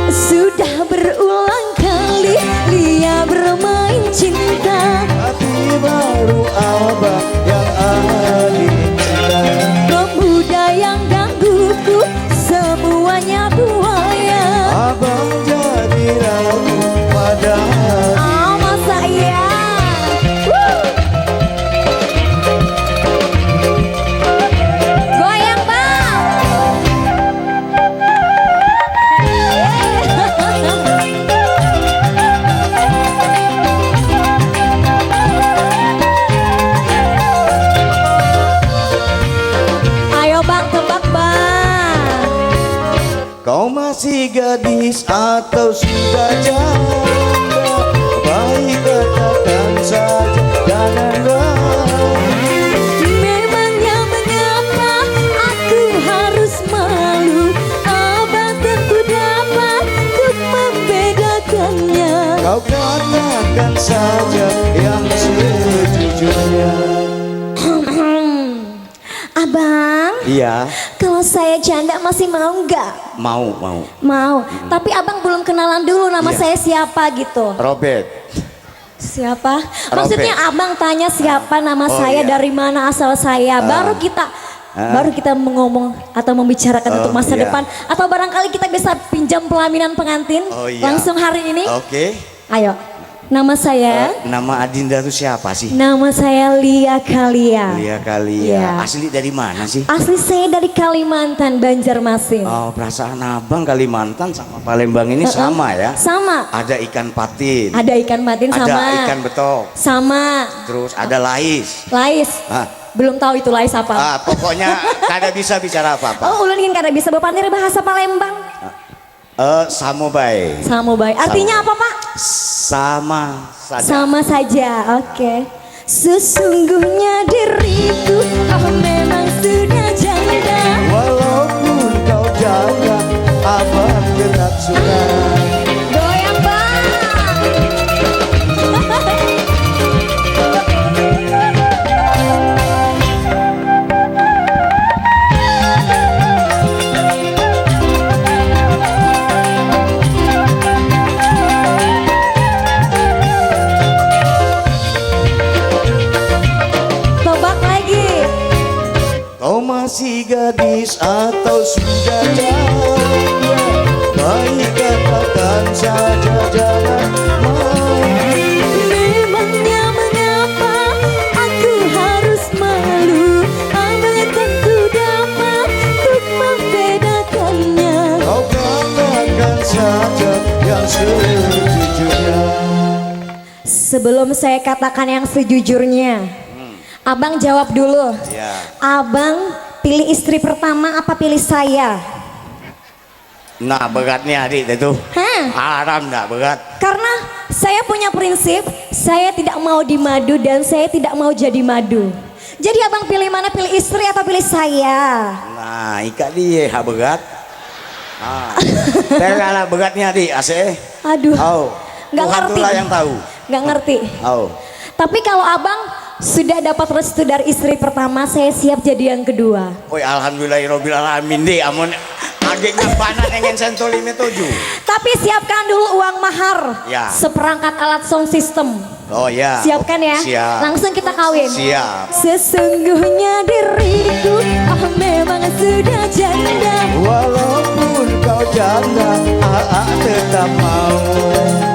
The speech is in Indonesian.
Sudah berulang kali Lia bermain cinta, Tapi baru abang yang cinta. pemuda yang gangguku semuanya buaya. Abang jadi ragu pada hati. Masa iya? Goyang bang. Ayo bang, tebak bang. Kau masih gadis atau sudah janda? Baik katakan saja jangan ragu. Memangnya mengapa aku harus malu? Abang tentu dapat untuk membedakannya. Kau katakan saja yang sejujurnya. Abang, Iya, kalau saya janda masih mau nggak? mau. Mau, tapi abang belum kenalan dulu nama Iya. saya siapa gitu. Robert. Siapa? Maksudnya abang tanya siapa nama Oh, saya, iya. dari mana asal saya, baru kita ngomong atau membicarakan untuk masa iya. depan, atau barangkali kita bisa pinjam pelaminan pengantin Oh, iya. langsung hari ini. Oke. Ayo, nama saya, Nama Adinda itu siapa sih? nama saya Lia Kalia. Lia kali Iya. ya. Asli dari mana sih? Asli saya dari Kalimantan, Banjarmasin. Oh, perasaan abang Kalimantan sama Palembang ini sama ya? Sama. Ada ikan patin, Ada ikan patin ada sama. ikan betok, Sama. terus ada lais. Lais. Ah, Belum tahu itu lais apa. pokoknya kada bisa bicara apa-apa. Oh, ulun ingin kada bisa berpandiri bahasa Palembang. Samobai. Samobai. Artinya apa, Pak? Sama saja. Sama saja. Oke. Sesungguhnya diriku memang sudah janda. Walaupun kau jaga, abang tetap suka. Goyang, Bang. Tebak lagi. Kau masih gadis atau sudah janda? Baik katakan saja jangan main. Memangnya mengapa aku harus malu? Abang tentu dapat untuk membedakannya. Kau katakan saja yang sejujurnya. Sebelum saya katakan yang sejujurnya, abang jawab dulu. Ya. Abang pilih istri pertama apa pilih saya? Nah, beratnya adik itu. Hah? Haram enggak berat? Karena saya punya prinsip, saya tidak mau dimadu dan saya tidak mau jadi madu. Jadi abang pilih mana, pilih istri atau pilih saya? Nah, ikat dia berat. Saya beratnya adik, ase. Aduh, Oh, nggak Tuhan ngerti. itulah yang tahu. Nggak ngerti. Oh, Tapi kalau abang sudah dapat restu dari istri pertama, saya siap jadi yang kedua. oi alhamdulillahirobbil alamin deh, amun adiknya panas ingin sentuh 57. Tapi siapkan dulu uang mahar, Ya. seperangkat alat sound system. Oh ya. Siapkan ya. Siap. Langsung kita kawin. Siap. Sesungguhnya diriku memang sudah janda. Walaupun kau janda, tetap mau.